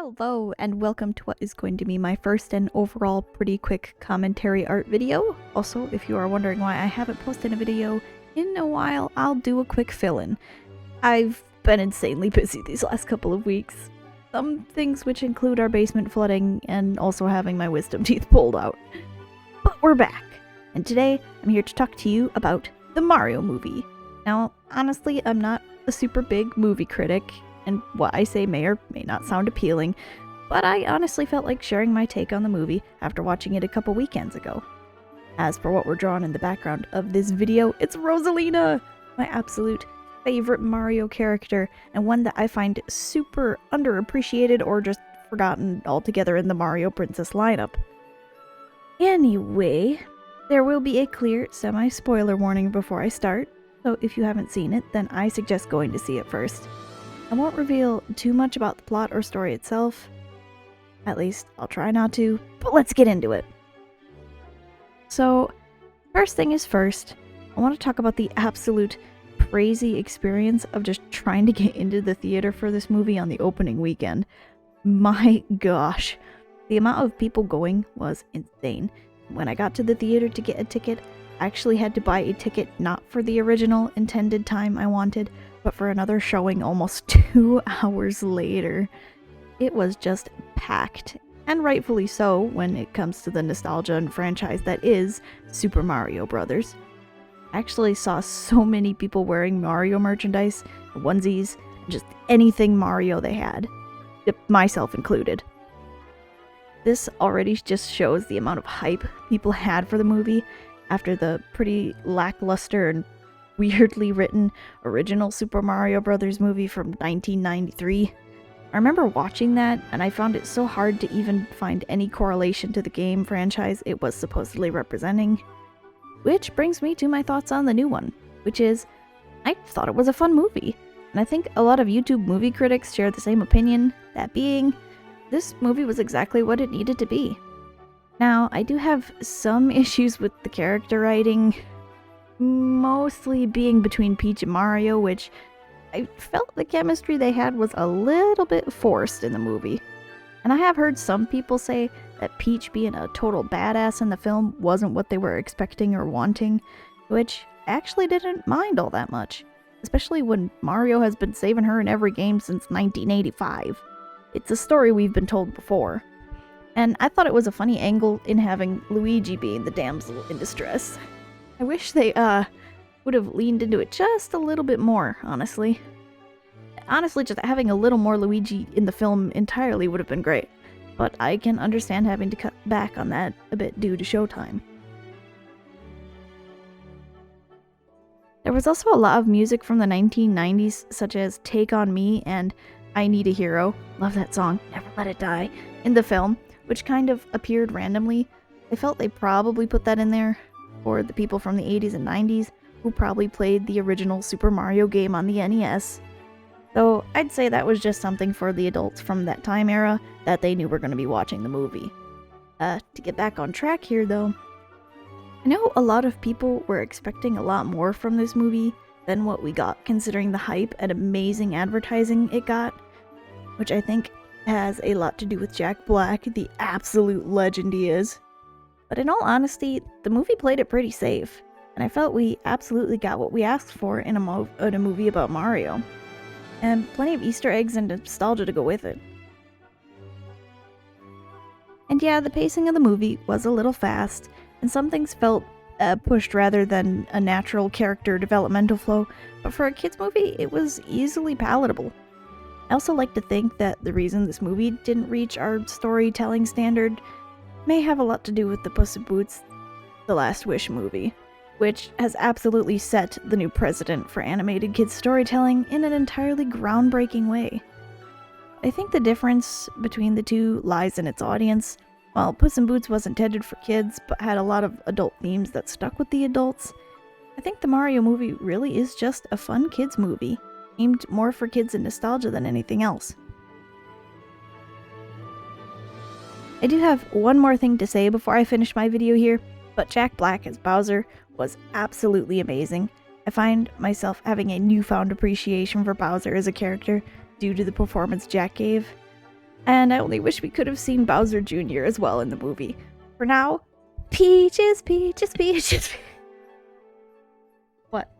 Hello, and welcome to what is going to be my first and overall pretty quick commentary art video. Also, if you are wondering why I haven't posted a video in a while, I'll do a quick fill-in. I've been insanely busy these last couple of weeks. Some things which include our basement flooding and also having my wisdom teeth pulled out. But we're back, and today I'm here to talk to you about the Mario movie. Now, honestly, I'm not a super big movie critic, and what I say may or may not sound appealing, but I honestly felt like sharing my take on the movie after watching it a couple weekends ago. As for what we're drawing in the background of this video, it's Rosalina, my absolute favorite Mario character, and one that I find super underappreciated or just forgotten altogether in the Mario Princess lineup. Anyway, there will be a clear semi-spoiler warning before I start, so if you haven't seen it, then I suggest going to see it first. I won't reveal too much about the plot or story itself. At least, I'll try not to, but let's get into it. So, first thing is first, I want to talk about the absolute crazy experience of just trying to get into the theater for this movie on the opening weekend. My gosh, the amount of people going was insane. When I got to the theater to get a ticket, I actually had to buy a ticket not for the original intended time I wanted, but for another showing almost 2 hours later. It was just packed, and rightfully so when it comes to the nostalgia and franchise that is Super Mario Bros. I actually saw so many people wearing Mario merchandise, onesies, just anything Mario they had, myself included. This already just shows the amount of hype people had for the movie after the pretty lackluster and weirdly written original Super Mario Bros. Movie from 1993. I remember watching that, and I found it so hard to even find any correlation to the game franchise it was supposedly representing. Which brings me to my thoughts on the new one, which is, I thought it was a fun movie, and I think a lot of YouTube movie critics share the same opinion, that being, this movie was exactly what it needed to be. Now, I do have some issues with the character writing, mostly being between Peach and Mario, which I felt the chemistry they had was a little bit forced in the movie. And I have heard some people say that Peach being a total badass in the film wasn't what they were expecting or wanting, which I actually didn't mind all that much, especially when Mario has been saving her in every game since 1985. It's a story we've been told before. And I thought it was a funny angle in having Luigi being the damsel in distress. I wish they, would have leaned into it just a little bit more, honestly. Honestly, just having a little more Luigi in the film entirely would have been great, but I can understand having to cut back on that a bit due to showtime. There was also a lot of music from the 1990s, such as Take On Me and I Need a Hero, love that song, Never Let It Die, in the film, which kind of appeared randomly. I felt they probably put that in there for the people from the 80s and 90s who probably played the original Super Mario game on the NES. So I'd say that was just something for the adults from that time era that they knew were going to be watching the movie. To get back on track here though, I know a lot of people were expecting a lot more from this movie than what we got considering the hype and amazing advertising it got, which I think has a lot to do with Jack Black, the absolute legend he is. But in all honesty, the movie played it pretty safe, and I felt we absolutely got what we asked for in a movie about Mario. And plenty of Easter eggs and nostalgia to go with it. And yeah, the pacing of the movie was a little fast, and some things felt pushed rather than a natural character developmental flow, but for a kids movie, it was easily palatable. I also like to think that the reason this movie didn't reach our storytelling standard may have a lot to do with the Puss in Boots: The Last Wish movie, which has absolutely set the new precedent for animated kids storytelling in an entirely groundbreaking way. I think the difference between the two lies in its audience. While Puss in Boots was intended for kids but had a lot of adult themes that stuck with the adults, I think the Mario movie really is just a fun kids movie, aimed more for kids and nostalgia than anything else. I do have one more thing to say before I finish my video here, but Jack Black as Bowser was absolutely amazing. I find myself having a newfound appreciation for Bowser as a character due to the performance Jack gave. And I only wish we could have seen Bowser Jr. as well in the movie. For now, peaches, peaches, peaches. What?